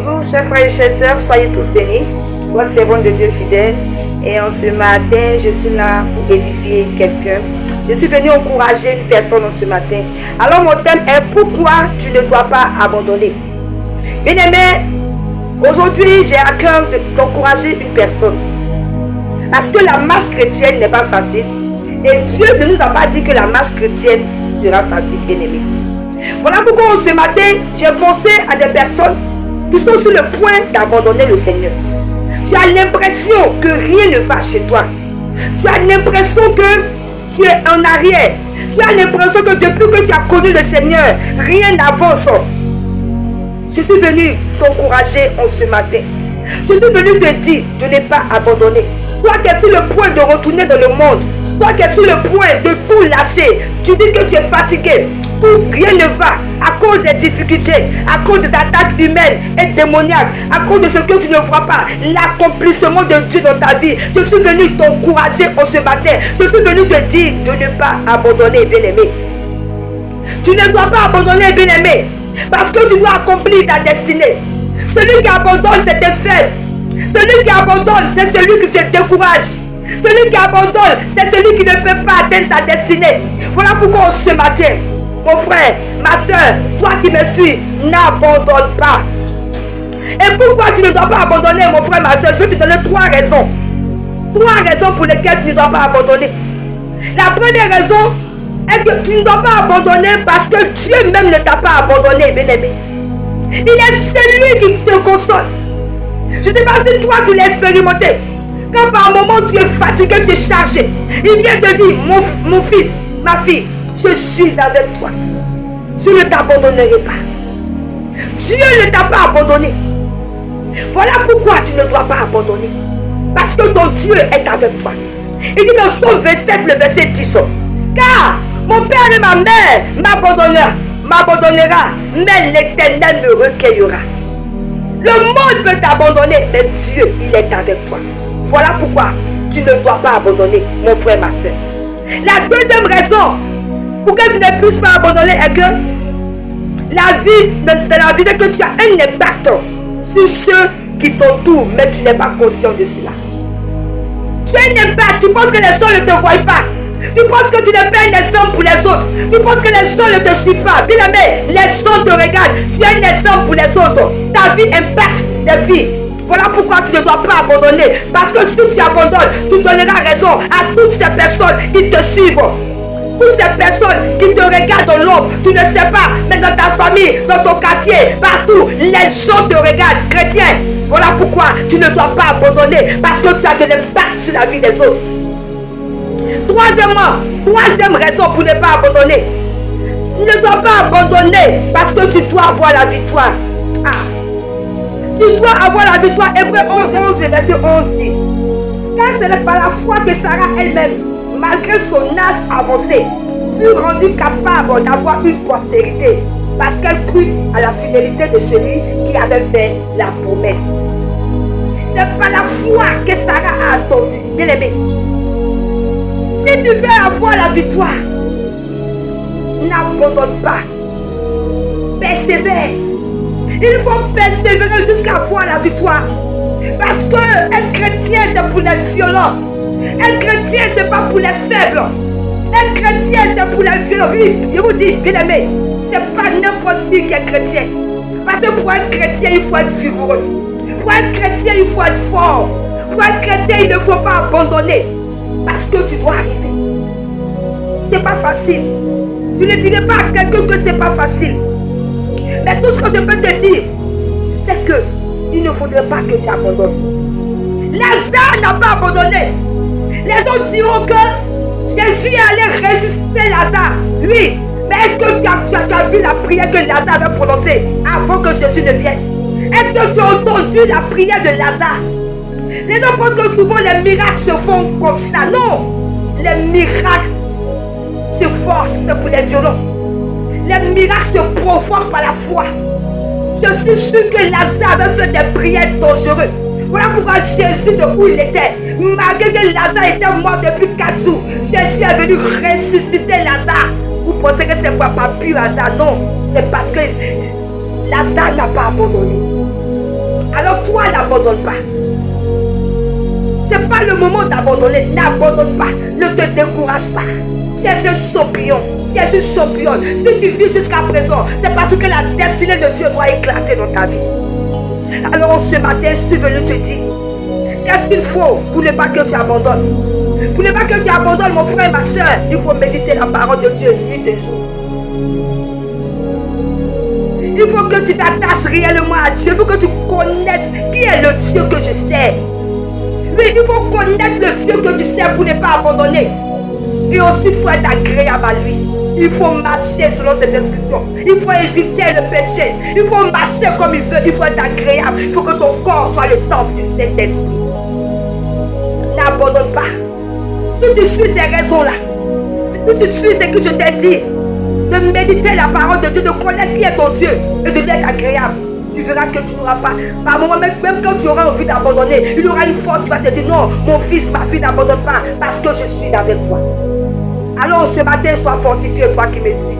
Bonjour chers frères et chères sœurs, soyez tous bénis. Votre servante de Dieu fidèle. Et en ce matin, je suis là pour édifier quelqu'un. Je suis venu encourager une personne en ce matin. Alors mon thème est pourquoi tu ne dois pas abandonner. Bien-aimé, aujourd'hui j'ai à cœur d'encourager une personne. Parce que la marche chrétienne n'est pas facile. Et Dieu ne nous a pas dit que la marche chrétienne sera facile, bien-aimé. Voilà pourquoi ce matin, j'ai pensé à des personnes qui sont sur le point d'abandonner le Seigneur. Tu as l'impression que rien ne va chez toi. Tu as l'impression que tu es en arrière. Tu as l'impression que depuis que tu as connu le Seigneur, rien n'avance. Je suis venu t'encourager en ce matin. Je suis venu te dire de ne pas abandonner. Toi qui es sur le point de retourner dans le monde, toi qui es sur le point de tout lâcher, tu dis que tu es fatigué, rien ne va à cause des difficultés, à cause des attaques humaines et démoniaques, à cause de ce que tu ne vois pas, l'accomplissement de Dieu dans ta vie. Je suis venu t'encourager en ce matin. Je suis venu te dire de ne pas abandonner, bien-aimé. Tu ne dois pas abandonner, bien-aimé, parce que tu dois accomplir ta destinée. Celui qui abandonne, c'est un faible. Celui qui abandonne, c'est celui qui se décourage. Celui qui abandonne, c'est celui qui ne peut pas atteindre sa destinée. Voilà pourquoi ce matin, mon frère, ma soeur, toi qui me suis, n'abandonne pas. Et pourquoi tu ne dois pas abandonner, mon frère, ma soeur? Je vais te donner 3 raisons. 3 raisons pour lesquelles tu ne dois pas abandonner. La première raison est que tu ne dois pas abandonner parce que Dieu même ne t'a pas abandonné, bien-aimé. Il est celui qui te console. Je ne sais pas si toi tu l'as expérimenté. Quand par un moment tu es fatigué, tu es chargé, il vient te dire, mon fils, ma fille, je suis avec toi. Je ne t'abandonnerai pas. Dieu ne t'a pas abandonné. Voilà pourquoi tu ne dois pas abandonner. Parce que ton Dieu est avec toi. Il dit dans Psaume 27, le verset 10. Car mon père et ma mère m'abandonnera, mais l'Éternel me recueillera. Le monde peut t'abandonner, mais Dieu, il est avec toi. Voilà pourquoi tu ne dois pas abandonner, mon frère, ma soeur. La deuxième raison pour que tu ne puisses pas abandonner est que la vie, dans la vie, c'est que tu as un impact sur ceux qui t'entourent, mais tu n'es pas conscient de cela. Tu as un impact, tu penses que les gens ne te voient pas. Tu penses que tu n'es pas un exemple pour les autres. Tu penses que les gens ne te suivent pas. Bien aimé, les gens te regardent. Tu es un exemple pour les autres. Ta vie impacte des vies. Voilà pourquoi tu ne dois pas abandonner. Parce que si tu abandonnes, tu donneras raison à toutes ces personnes qui te suivent. Toutes ces personnes qui te regardent dans l'ombre. Tu ne sais pas, mais dans ta famille, dans ton quartier, partout, les gens te regardent. Chrétien, voilà pourquoi tu ne dois pas abandonner. Parce que tu as de l'impact sur la vie des autres. Troisième raison pour ne pas abandonner. Tu ne dois pas abandonner parce que tu dois avoir la victoire. Tu dois avoir la victoire. Hébreux 11, le verset 11 dit. Car c'est par la foi que Sarah elle-même, malgré son âge avancé, fut rendue capable d'avoir une postérité. Parce qu'elle crut à la fidélité de celui qui avait fait la promesse. C'est par la foi que Sarah a attendu. Bien aimé. Si tu veux avoir la victoire, n'abandonne pas. Persévère. Il faut persévérer jusqu'à avoir la victoire. Parce que être chrétien, c'est pour les violents. Être chrétien, c'est pas pour les faibles. Être chrétien, c'est pour les violents. Oui, je vous dis, bien aimé, c'est pas n'importe qui est chrétien. Parce que pour être chrétien, il faut être vigoureux. Pour être chrétien, il faut être fort. Pour être chrétien, il ne faut pas abandonner. Parce que tu dois arriver. C'est pas facile. Je ne dirai pas à quelqu'un que c'est pas facile. Mais tout ce que je peux te dire, c'est que il ne faudrait pas que tu abandonnes. Lazare n'a pas abandonné. Les gens diront que Jésus allait ressusciter Lazare. Oui, mais est-ce que tu as vu la prière que Lazare avait prononcée avant que Jésus ne vienne? Est-ce que tu as entendu la prière de Lazare? Les gens pensent que souvent les miracles se font comme ça. Non, les miracles se forcent pour les violents. Les miracles se provoquent par la foi. Je suis sûr que Lazare avait fait des prières dangereuses. Voilà pourquoi Jésus, de où il était, malgré que Lazare était mort depuis 4 jours, Jésus est venu ressusciter Lazare. Vous pensez que c'est pas pur hasard? Non, c'est parce que Lazare n'a pas abandonné. Alors toi, n'abandonne pas. Ce n'est pas le moment d'abandonner. N'abandonne pas. Ne te décourage pas. Tu es un champion. Tu es une championne. Si tu vis jusqu'à présent, c'est parce que la destinée de Dieu doit éclater dans ta vie. Alors ce matin, je suis venu te dire, qu'est-ce qu'il faut pour ne pas que tu abandonnes? Pour ne pas que tu abandonnes, mon frère et ma soeur, il faut méditer la parole de Dieu nuit et jour. Il faut que tu t'attaches réellement à Dieu. Il faut que tu connaisses qui est le Dieu que je sers. Oui, il faut connaître le Dieu que tu sers pour ne pas abandonner. Et ensuite, il faut être agréable à lui. Il faut marcher selon ses instructions. Il faut éviter le péché. Il faut marcher comme il veut. Il faut être agréable. Il faut que ton corps soit le temple du Saint-Esprit. N'abandonne pas. Si tu suis ces raisons-là, si tu suis ce que je t'ai dit, de méditer la parole de Dieu, de connaître qui est ton Dieu et de l'être agréable, tu verras que tu n'auras pas, par moment, même quand tu auras envie d'abandonner, il y aura une force qui va te dire non, mon fils, ma fille, n'abandonne pas parce que je suis avec toi. Alors ce matin, sois fortifié, toi qui me suis.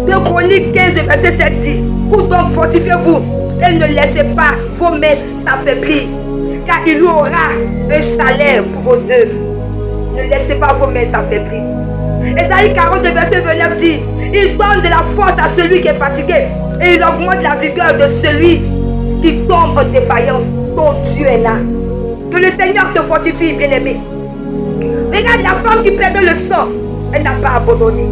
2 Chroniques 15, verset 7 dit, vous donc fortifiez-vous et ne laissez pas vos mains s'affaiblir, car il y aura un salaire pour vos œuvres. Ne laissez pas vos mains s'affaiblir. Ésaïe 40, verset 29 dit, il donne de la force à celui qui est fatigué et il augmente la vigueur de celui qui tombe en défaillance. Ton Dieu est là. Que le Seigneur te fortifie, bien-aimé. Regarde la femme qui perdait le sang, elle n'a pas abandonné.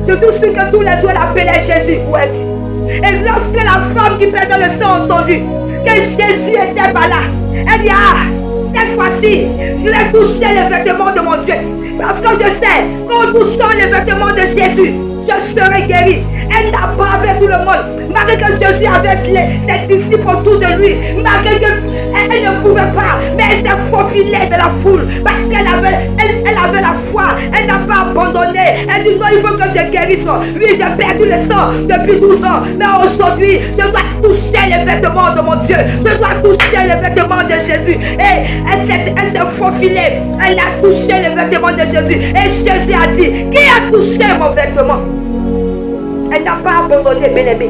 Je suis sûr que tous les jours elle appelait Jésus, où es-tu? Et lorsque la femme qui perdait le sang a entendu que Jésus était pas là, elle dit, ah, cette fois-ci, je vais toucher les vêtements de mon Dieu. Parce que je sais qu'en touchant les vêtements de Jésus, je serai guéri. Elle a bravé tout le monde. Malgré que Jésus avait ses disciples autour de lui, malgré qu'elle ne pouvait pas, mais elle s'est faufilée de la foule parce qu'elle avait la foi. Elle n'a pas abandonné. Elle dit non, il faut que je guérisse. Oui, j'ai perdu le sang depuis 12 ans, mais aujourd'hui, je dois toucher les vêtements de mon Dieu. Je dois toucher les vêtements de Jésus. Et elle s'est faufilée. Elle a touché les vêtements de Jésus. Et Jésus a dit, qui a touché mon vêtement? Elle n'a pas abandonné, bien-aimé.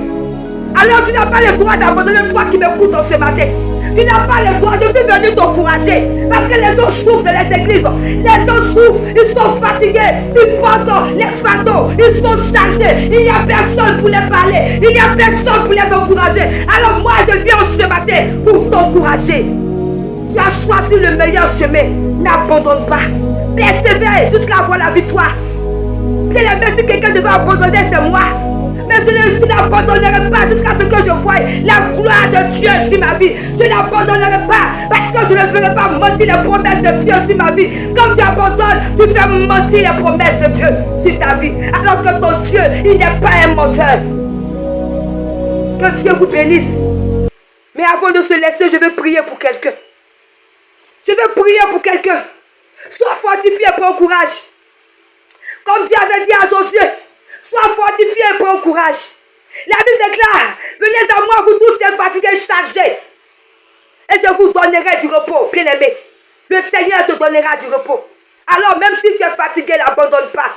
Alors tu n'as pas le droit d'abandonner, toi qui m'écoutes ce matin. Tu n'as pas le droit, je suis venu t'encourager. Parce que les gens souffrent de les églises. Les gens souffrent, ils sont fatigués. Ils portent les fardeaux, ils sont chargés. Il n'y a personne pour les parler. Il n'y a personne pour les encourager. Alors moi je viens ce matin pour t'encourager. Tu as choisi le meilleur chemin. N'abandonne pas. Persévère jusqu'à avoir la victoire. Bien aimé, si quelqu'un devait abandonner, c'est moi. Mais je n'abandonnerai pas jusqu'à ce que je voie la gloire de Dieu sur ma vie. Je n'abandonnerai pas parce que je ne ferai pas mentir les promesses de Dieu sur ma vie. Quand tu abandonnes, tu fais mentir les promesses de Dieu sur ta vie. Alors que ton Dieu, il n'est pas un menteur. Que Dieu vous bénisse. Mais avant de se laisser, je vais prier pour quelqu'un. Je vais prier pour quelqu'un. Sois fortifié et prends courage. Comme Dieu avait dit à Josué, sois fortifié et prends courage. La Bible déclare, venez à moi vous tous qui êtes fatigués et chargés, et je vous donnerai du repos. Bien aimé, le Seigneur te donnera du repos. Alors même si tu es fatigué, n'abandonne pas.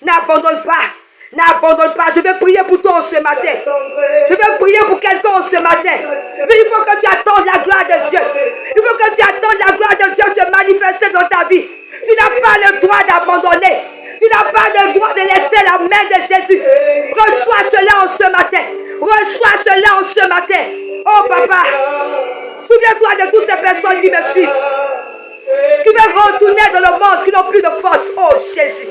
N'abandonne pas. N'abandonne pas. Je vais prier pour toi ce matin. Je vais prier pour quelqu'un ce matin. Mais il faut que tu attendes la gloire de Dieu. Il faut que tu attendes la gloire de Dieu se manifester dans ta vie. Tu n'as pas le droit d'abandonner. Tu n'as pas le droit de laisser la main de Jésus. Reçois cela en ce matin. Reçois cela en ce matin. Oh papa, souviens-toi de toutes ces personnes qui me suivent, qui veulent retourner dans le monde, qui n'ont plus de force. Oh Jésus,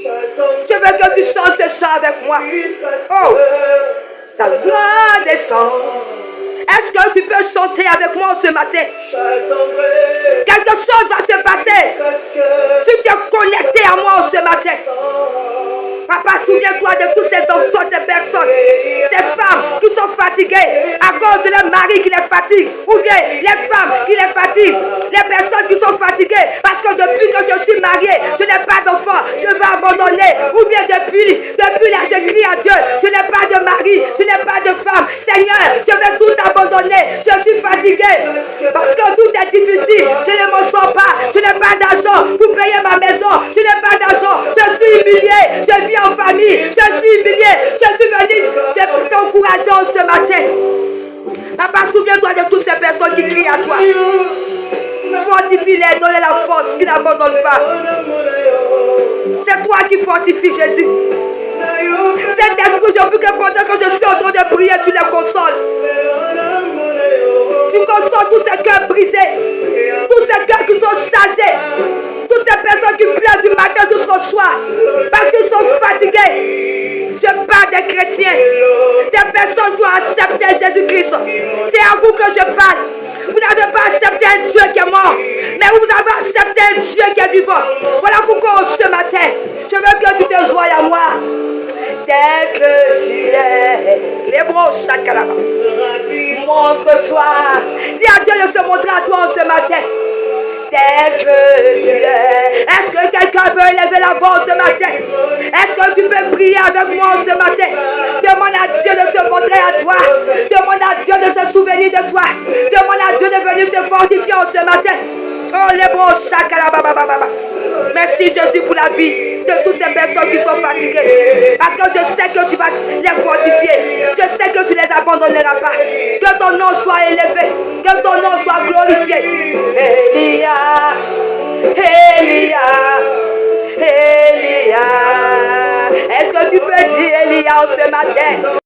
je veux que tu chantes ce chant avec moi. Oh, sa gloire descend. Est-ce que tu peux chanter avec moi ce matin? Quelque chose va se passer si tu es connecté à moi ce matin. Papa, souviens-toi de tous ces enfants, ces personnes, ces femmes qui sont fatiguées à cause de leur mari qui les fatigue, ou bien les femmes qui les fatiguent, les personnes qui sont fatiguées parce que depuis que je suis mariée, je n'ai pas d'enfant, je veux abandonner, ou bien depuis là je crie à Dieu, je n'ai pas de mari, je n'ai pas de femme. Seigneur, je vais tout abandonner, je suis fatiguée parce que tout est difficile, je ne m'en sors pas, je n'ai pas d'argent pour payer ma maison, je n'ai pas d'argent, je suis humiliée, je vis en famille, je suis humiliée, je suis venue t'encourager ce matin. Papa, souviens-toi de toutes ces personnes qui crient à toi. Fortifie-les, donne la force qui n'abandonne pas. C'est toi qui fortifies, Jésus. Cet esprit, je prie que pendant que je suis en train de prier, tu les consoles. Tu consoles tous ces cœurs brisés, tous ces cœurs qui sont chargés, toutes ces personnes qui pleurent du matin jusqu'au soir parce qu'ils sont fatigués. Je parle des chrétiens, des personnes qui ont accepté Jésus-Christ. C'est à vous que je parle. Vous n'avez pas accepté un Dieu qui est mort, mais vous avez accepté un Dieu qui est vivant. Voilà pourquoi ce matin, je veux que tu te joies à moi. Tel que tu es, les broches, là-bas. Montre-toi. Dis à Dieu de se montrer à toi ce matin. Tel que tu es. Est-ce que quelqu'un peut élever la voix ce matin? Est-ce que tu peux prier avec moi ce matin? Demande à Dieu de se montrer à toi. Demande à Dieu de se souvenir de toi. Demande à Dieu de venir te fortifier ce matin. Oh, les broches, là-bas. Merci Jésus pour la vie de toutes ces personnes qui sont fatiguées. Parce que je sais que tu vas les fortifier. Je sais que tu ne les abandonneras pas. Que ton nom soit élevé. Que ton nom soit glorifié. Elia, Elia, Elia. Est-ce que tu peux dire Elia ce matin?